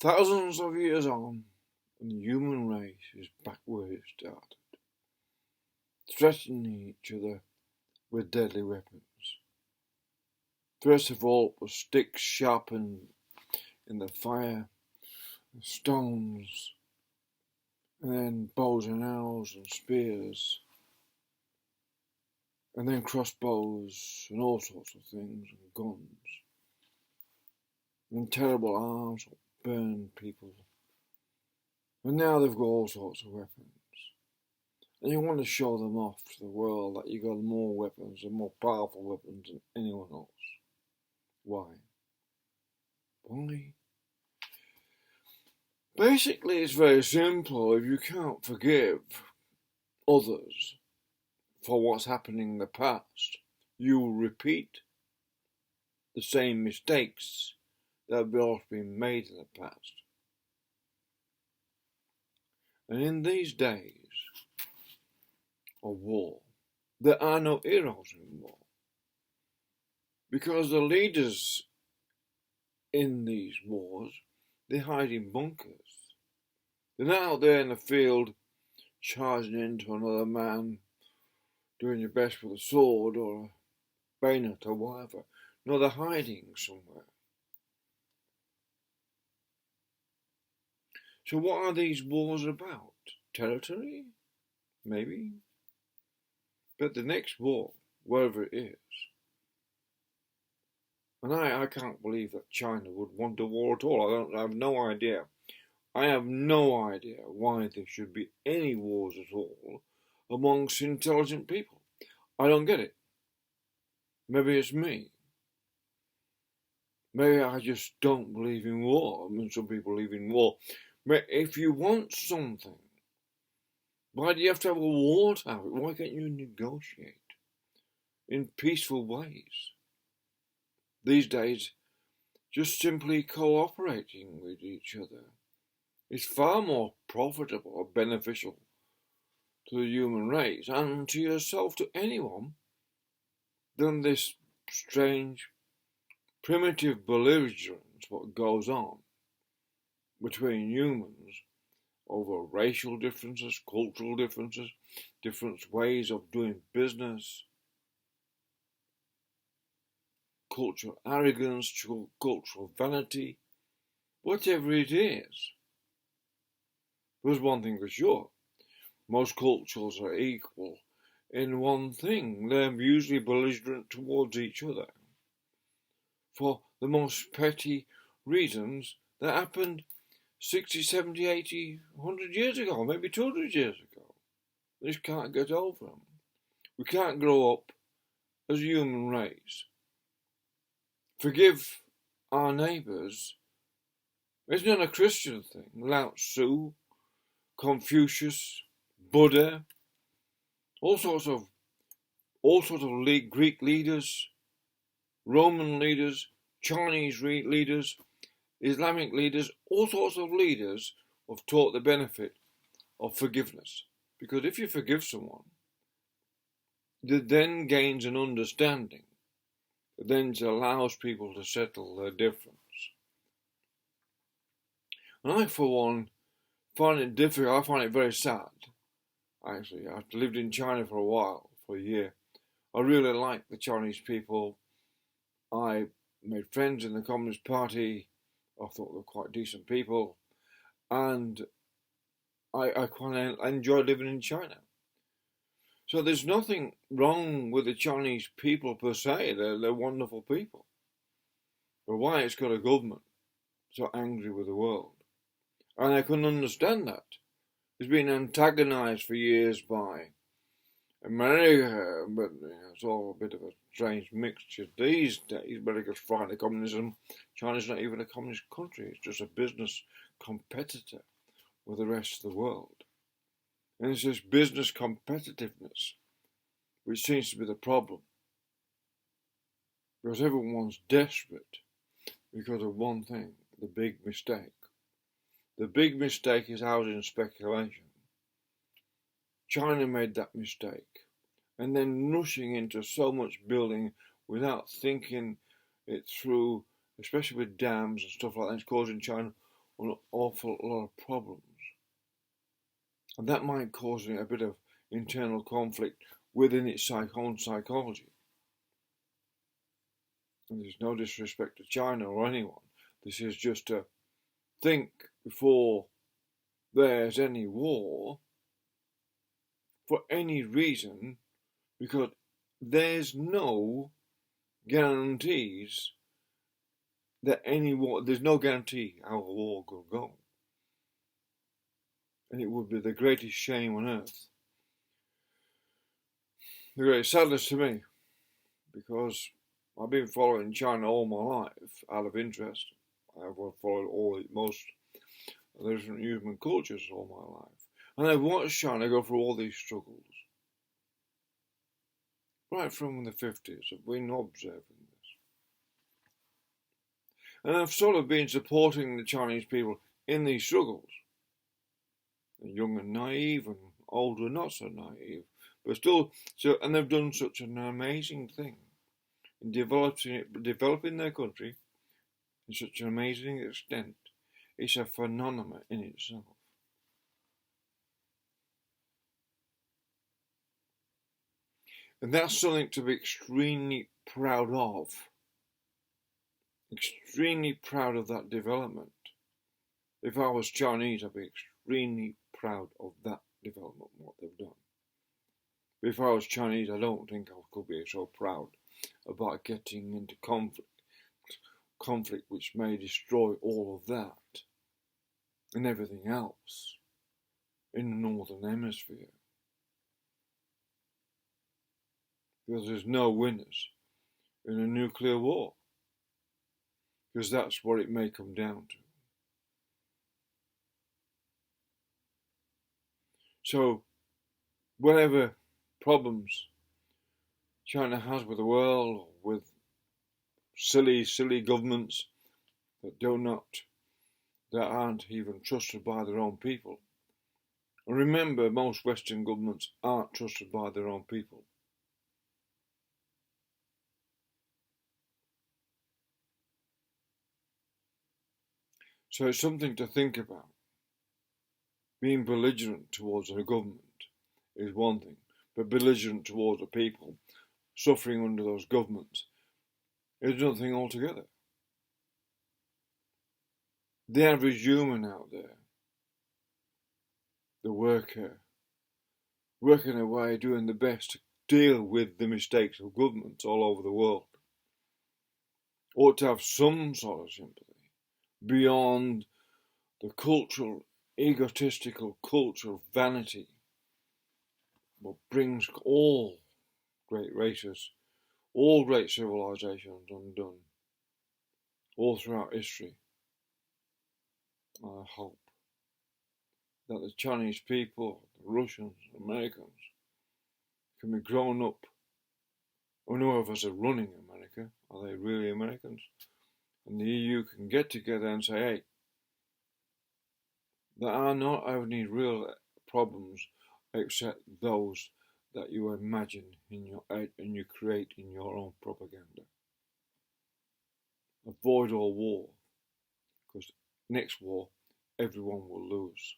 Thousands of years on, and the human race is back where it started, threatening each other with deadly weapons. First of all, it was sticks sharpened in the fire, stones, and then bows and arrows and spears, and then crossbows and all sorts of things, and guns, and terrible arms that burned people. And now they've got all sorts of weapons. And you want to show them off to the world that you've got more weapons and more powerful weapons than anyone else. Why? Why? Basically, it's very simple. If you can't forgive others for what's happening in the past, you will repeat the same mistakes that have also been made in the past. And in these days of war, there are no heroes anymore, because the leaders in these wars, they hide in bunkers. They're not out there in the field charging into another man, doing your best with a sword or a bayonet or whatever. No, they're hiding somewhere. So what are these wars about? Territory? Maybe. But the next war, wherever it is, and I can't believe that China would want a war at all. I have no idea. I have no idea why there should be any wars at all amongst intelligent people. I don't get it. Maybe it's me. Maybe I just don't believe in war. I mean, some people believe in war. But if you want something, why do you have to have a war to have it? Why can't you negotiate in peaceful ways? These days, just simply cooperating with each other is far more profitable or beneficial to the human race and to yourself, to anyone, than this strange, primitive belligerence what goes on between humans over racial differences, cultural differences, different ways of doing business, cultural arrogance, cultural vanity, whatever it is. There's one thing for sure. Most cultures are equal in one thing. They're usually belligerent towards each other for the most petty reasons that happened 60, 70, 80, 100 years ago, maybe 200 years ago. We just can't get over them. We can't grow up as a human race. Forgive our neighbours. It's not a Christian thing. Lao Tzu, Confucius, Buddha, all sorts of Greek leaders, Roman leaders, Chinese leaders, Islamic leaders, all sorts of leaders have taught the benefit of forgiveness. Because if you forgive someone, it then gains an understanding. It then allows people to settle their difference. And I, for one, find it difficult. I find it very sad. Actually, I've lived in China for a while, for a year. I really like the Chinese people. I made friends in the Communist Party. I thought they were quite decent people. And I quite enjoy living in China. So there's nothing wrong with the Chinese people per se. They're wonderful people. But why it's got a government so angry with the world? And I couldn't understand that. It's been antagonised for years by America, but it's all a bit of a strange mixture these days. America's fighting communism. China's not even a communist country. It's just a business competitor with the rest of the world. And it's this business competitiveness which seems to be the problem. Because everyone's desperate because of one thing, the big mistake. The big mistake is housing speculation. China made that mistake, and then rushing into so much building without thinking it through, especially with dams and stuff like that, it's causing China an awful lot of problems. And that might cause a bit of internal conflict within its own psychology. And there's no disrespect to China or anyone. This is just to think before there's any war for any reason, because there's no guarantees that any war, there's no guarantee how a war will go. And it would be the greatest shame on earth. The greatest sadness to me, because I've been following China all my life out of interest. I've followed most of the different human cultures all my life. And I've watched China go through all these struggles. Right from the 50s, I've been observing this. And I've sort of been supporting the Chinese people in these struggles. They're young and naive, and older not so naive. But still, and they've done such an amazing thing in developing their country in such an amazing extent. It's a phenomenon in itself. And that's something to be extremely proud of. Extremely proud of that development. If I was Chinese, I'd be extremely proud of that development, what they've done. But if I was Chinese, I don't think I could be so proud about getting into conflict which may destroy all of that and everything else in the Northern Hemisphere. Because there's no winners in a nuclear war. Because that's what it may come down to. So, whatever problems China has with the world, or with silly governments that aren't even trusted by their own people. And remember, most Western governments aren't trusted by their own people. So it's something to think about. Being belligerent towards a government is one thing, but belligerent towards the people suffering under those governments is another thing altogether. The average human out there, the worker, working away, doing the best to deal with the mistakes of governments all over the world, ought to have some sort of sympathy beyond the cultural, egotistical cultural vanity what brings all great races, all great civilizations undone, all throughout history. I hope that the Chinese people, the Russians, the Americans can be grown up. I know of us are running America. Are they really Americans? And the EU can get together and say, hey, there are not any real problems except those that you imagine in your head and you create in your own propaganda. Avoid all war, because next war everyone will lose.